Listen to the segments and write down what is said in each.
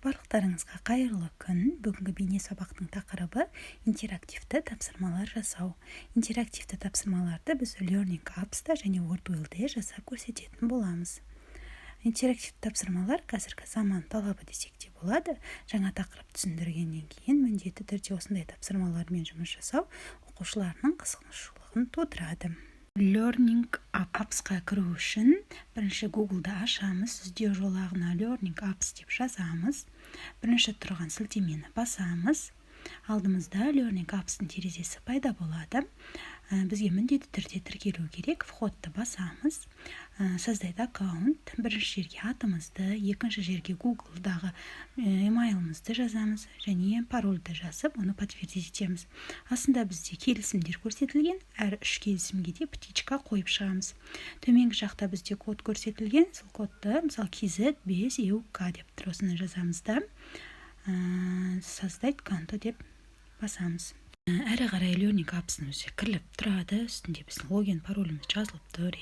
Барлықтарыңызға қайырлы күн. Бүгінгі бейне сабақтың тақырыбы интерактивті тапсырмалар жасау. Интерактивті тапсырмаларды біз Learning Apps-та және WordWell-де жасап көрсететін боламыз. Интерактивті тапсырмалар қазіргі заман талабы десек те болады. Жаңа тақырып түсіндіргеннен кейін міндетті түрде осындай тапсырмалармен жұмыс жасау оқушыларының қызығушылығын тудырады. Learning Apps-қа кіру үшін бірінші Google-да ашамыз, іздеу жолағына Learning Apps деп жазамыз. Бірінші тұрған сілтемені басамыз. Алдымызда Learning Apps-тың терезесі пайда болады. Бізге міндетті түрде тіркелу керек. Входты басамыз. Создать аккаунт. Бірінші жерге атымызды, екінші жерге Google-дағы емайлымызды жазамыз және парольді жазып, оны подтвердить етеміз. Астында бізде келісімдер көрсетілген. Әр 3 келісімге де птичка қойып шығамыз. Төменгі жақта бізде код көрсетілген. Сол кодты, мысалы KZ5EUK деп тұр. Осыны жазамыз да создать конто деп басамыз. Әрі қарай Learning Apps-ның өзі кіріліп тұрады. Үстінде біздің логин, пароліміз жазылып тұр.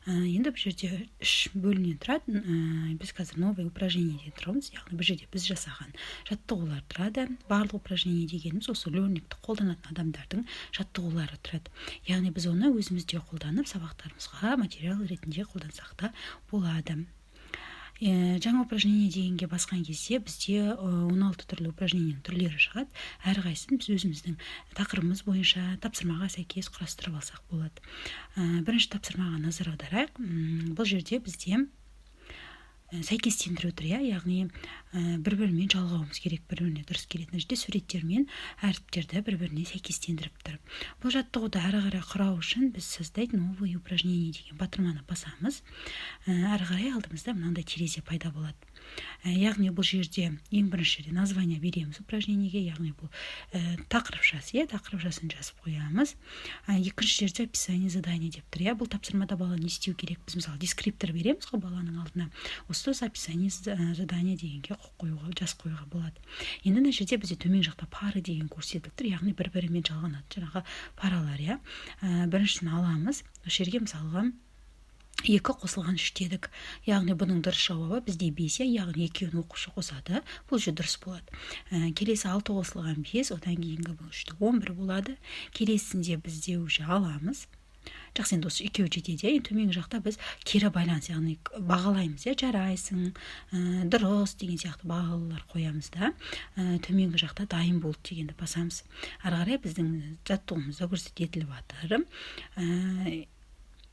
Енді бұл жерде 3 бөлімнен тұрады. Біз қазір новое упражнение деп тұрамыз. Яғни бұл жерде біз жасаған жаттығулар тұрады. Барлық упражнение дегеніміз осы Learning-ті қолданатын адамдардың жаттығулары тұрады. Яғни біз оны өзімізде қолданып, сабақтарымызға материал ретінде қолдансақ та болады. Жаңа упражнение дегенге басқан кезде бізде 16 түрлі упражнениенің түрлері шығады. Әрқайсысын біз өзіміздің тақырыбымыз бойынша тапсырмаға сәйкес құрастырып алсақ болады. Бірінші тапсырмаға назар аударайық. Бұл жерде бізде сәйкестендіру тұр, яғни бір-бірімен жалғауымыз керек, бір-біріне дұрыс келетін жерде суреттер мен әріптерді бір-біріне сәйкестендіріп тұр. Бұл жаттығуды әрі қарай құрау үшін біз создать новое упражнение деген батырманы басамыз. Әрі қарай алдымызда мынандай терезе пайда болады. Яғни бұл жерде ең бірінші название береміз упражнениеге, яғни бұл тақырыпшасы, тақырыпшасын жазып қоямыз. Екінші жерде описание задания деп тұр. Бұл тапсырмада бала не істеу керек? Біз мысалы дескриптор береміз ғой баланың алдына. Осы описание задания дегенге жазып қоюға болады. Енді мына жерде бізде төмен жақта пары деген көрсетіліп тұр, яғни бір-бірімен жалғанатын жаңағы паралар. Біріншісін аламыз. Осы жерге мысалға 2 қосылған 3 дедік. Яғни бұның дұрыс жауабы бізде 5, яғни 2-ін оқушы қосады. Бұл же дұрыс болады. Келесі 6 қосылған 5, одан кейінгі бұл 3-ті 11 болады. Келесінде бізде уже аламыз. Жақсы, енді осы 2 жетеді. Төменгі жақта біз кері байланыс, яғни бағалаймыз, жарайсың, дұрыс деген сияқты бағалар қоямыз да. Төменгі жақта дайын болды дегенді басамыз. Ары қарай біздің жаттығуымызда көрсетіліп жатыр.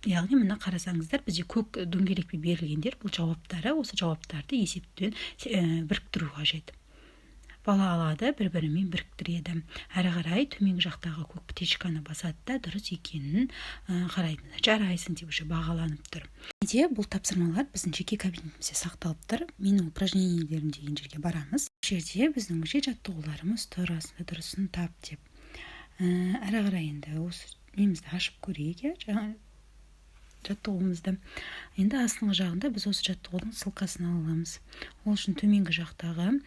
Яғни мына қарасаңыздар, бізде көк дөңгелекпен берілгендер, бұл жауаптары, осы жауаптарды есептен біріктіру қажет. Бала алады, бір-бірімен біріктіреді. Әрі қарай төменгі жақтағы көк птичканы басады да, дұрыс екенін қарайды. Жарайсың деп бағаланып тұр. Бұл тапсырмалар біздің жеке кабинетімізде сақталып тұр. Менің упражнениелерім деген жерге барамыз. Жерде біздің жаттығуларымыз тұр, асында дұрысын тап деп. Әрі қарай енді осы немізді ашып көрейік, жаттығуымызды. Енді астыңғы жағында біз осы жаттығудың ссылкасын аламыз. Ол үшін төменгі жақтағы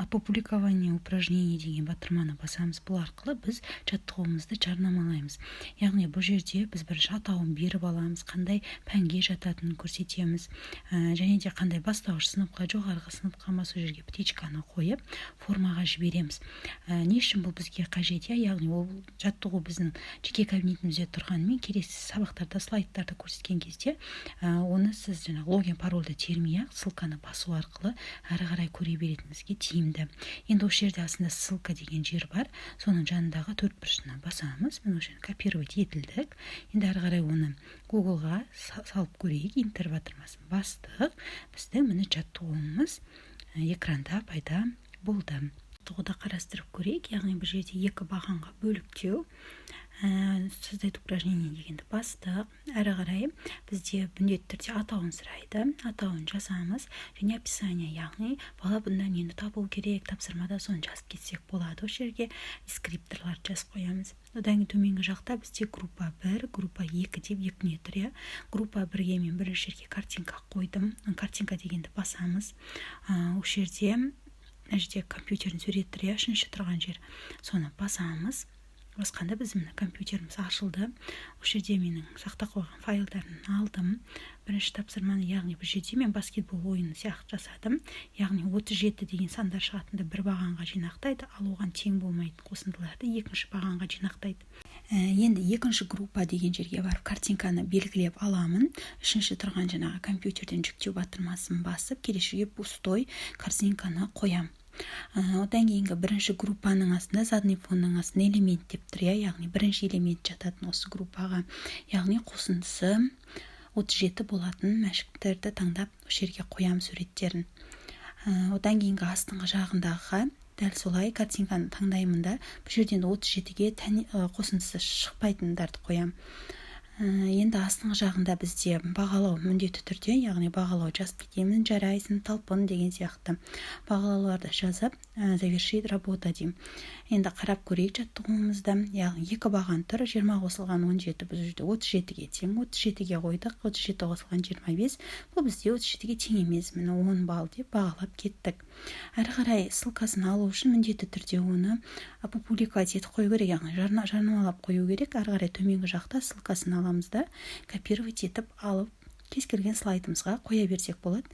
опубликование упражнение деген батырманы басамыз. Бұл арқылы біз жаттығуымызды жарнамалаймыз. Яғни бұл жерде біз бірінші атауын беріп аламыз, қандай пәнге жататынын көрсетеміз, және де қандай бастауыш сыныпқа, жоғарғы сыныпқа сол жерге птичканы қойып формаға жібереміз. Не үшін бұл бізге қажет? Яғни ол жаттығу біздің жеке кабинетімізде тұрғанымен келесі сабақтарда слайдтарды көрсеткен кезде оны сіз логин парольді термей ссылканы басу арқылы әрі қарай көре беретініңізге тиімді. Енді осы жерде астында ссылка деген жер бар. Соның жанындағы 4 бұрышына басамыз. Мен осы копировать етілдік. Енді әрі қарай оны Google-ға салып көрейік. Интер батырмасын бастық. Біздің міне жаттығуымыз экранда пайда болды. Жаттығуды қарастырып көрейік. Яғни бұл жерде 2 бағанға бөліктеу. Создать упражнение дегенді бастық. Әрі қарай бізде міндетті түрде атауын сұрайды. Атауын жазамыз және описание, яғни бала бұнда нені табу керек, тапсырмада соны жазып кетсек болады. Осы жерге дескрипторлар жазып қоямыз. Одан кейін төменгі жақта бізде группа 1, группа 2 деп екіне тұр. Группа 1-ге мен бірінші жерге картинка қойдым. Картинка дегенді басамыз. Осы жерде компьютердің суреті тұр, үшінші тұрған жер. Соны басамыз. басқанда біздің компьютеріміз ашылды. Осы жерде менің сақтап қойған файлдарын алдым. Бірінші тапсырманы, яғни бұл жерде мен баскетбол ойыны сияқты жасадым. Яғни 37 деген сандар шығатынды бір бағанға жинақтайды, ал оған тең болмайтын қосындыларды екінші бағанға жинақтайды. Енді екінші группа деген жерге барып картинканы белгілеп аламын. Үшінші тұрған жаңағы компьютерден жүктеу батырмасын басып, келесі жерге пустой картинканы қоям. Одан кейінгі бірінші группаның астында задний фонның астында элемент деп тұр, яғни бірінші элемент жататын осы группаға, яғни қосындысы 37 болатын мәшіктерді таңдап осы жерге қоям суреттерін. Одан кейінгі астыңғы жағындағы дәл солай картинканы таңдаймын да, бұл жерден 37-ге қосындысы шықпайтындарды қоям. Енді астыңғы жағында бізде бағалау міндетті түрде, яғни бағалау жазып кетемін, жарайсың, талпын деген сияқты бағалауларды жазып, завершить работа деймін. Енді қарап көрейік жаттығуымызды, яғни 2 баған тұр, 20 қосылған 17, біз жерде 37-ге тең, 37-ге қойдық, 37 қосылған 25, бұл бізде 37-ге тең емес, міне 10 балл деп бағалап кеттік. Әрі қарай ссылкасын алу үшін міндетті түрде оны опубликовать етіп қою керек, яғни жарнамалап қою керек. Әрі қарай төменгі жақта ссылкасын аламыз да копировать етіп алып кез келген слайдымызға қоя берсек болады.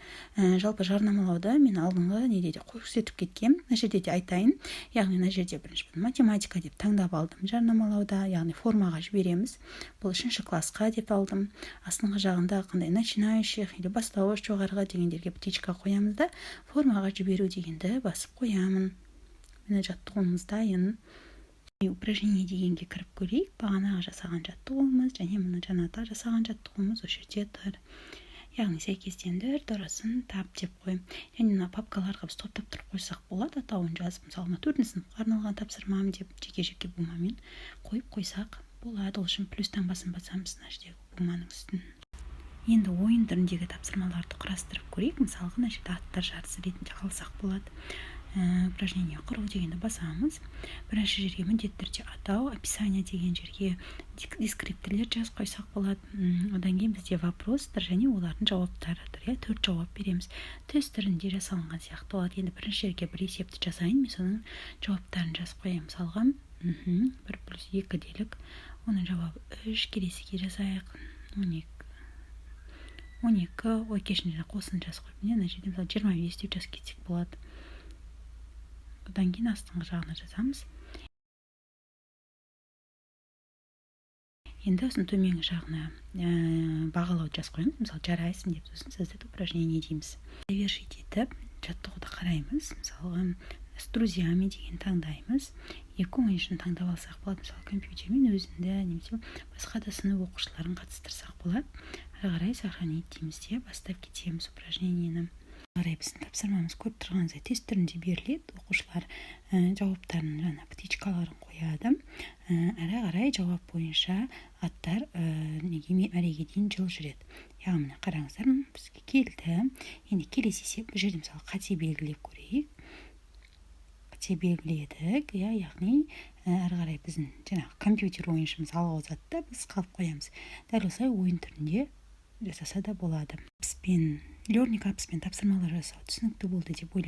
Жалпы жарнамалауда мен алдыңғы неде де көрсетіп кеткем. Мына жерде де айтайын, яғни мына жерде бірінші математика деп таңдап алдым жарнамалауда, яғни формаға жібереміз. Бұл 3-ші классқа деп алдым. Астыңғы жағында қандай начинающих или бастауыш жоғарыға дегендерге птичка қоямыз да формаға жіберу дегенді басып қоямын. Міне жаттығуымыз дайын. Упражнение дегенге кіріп көрейік. Бағанағы жасаған жаттығуымыз және мұны жаната жасаған жаттығуымыз осы жерде тұр. Яғни сәйкестендір, дұрысын тап деп қойым. Және мына папкаларға біз топтап тұрып қойсақ болады, атауын жазып, мысалы 4-ші сыныпқа арналған тапсырмам деп жеке-жеке бумамен қойып қойсақ болады. Ол үшін плюс таңбасын басамыз мына жердегі буманың үстін. Енді ойын түріндегі тапсырмаларды құрастырып көрейік. Мысалға мына жерде аттар жарысы ретінде қалсақ болады. Упражнение құру дегенді басамыз. Бірінші жерге міндетті түрде атау, описание деген жерге дескриптірлер жазып қойсақ болады. Одан кейін бізде вопростар және олардың жауаптары тұр. 4 жауап береміз. Тест түрінде жасалынған сияқты болады. Енді бірінші жерге бір есепті жазайын, мен соның жауаптарын жазып қоямын. Мысалға 1 + 2 делік, оның жауабы 3, келесіге жазайық 12. Ой, кешінде қосын жазып қойып, мына жерде 25 деп жазып кетсек болады. Одан кейін астыңғы жағына жазамыз. Енді осының төменгі жағына бағалау жазып қоямыз. Мысалы, жарайсың деп сосын создать упражнение дейміз. Завершить етіп, жаттығуды қараймыз. Мысалы, с друзьями деген таңдаймыз. 2 ойыншыны таңдап алсақ болады. Мысалы, компьютермен өзінде, немесе басқа да сынып оқушыларын қатыстырсақ болады. Әрі қарай сохранить дейміз де бастап кетеміз упражнениені. Қарай біздің тапсырмамыз көріп тұрғаныңыздай тест түрінде беріледі. Оқушылар жауаптарын жаңа птичкаларын қояды. Әрі қарай жауап бойынша аттар мәреге дейін жыл жүреді. Яғни қараңыздар, бізге келді. Енді келесі есеп, бұл жерде мысалы қате белгілеп көрейік. Қате белгіледік, яғни әрі қарай біздің жаңағы компьютер ойыншымыз алға озады, біз қалып қоямыз. Дәл осылай ойын түрінде жасаса да болады. Learning Apps пен тапсырмалар жасау түсінікті болды деп ойлаймын.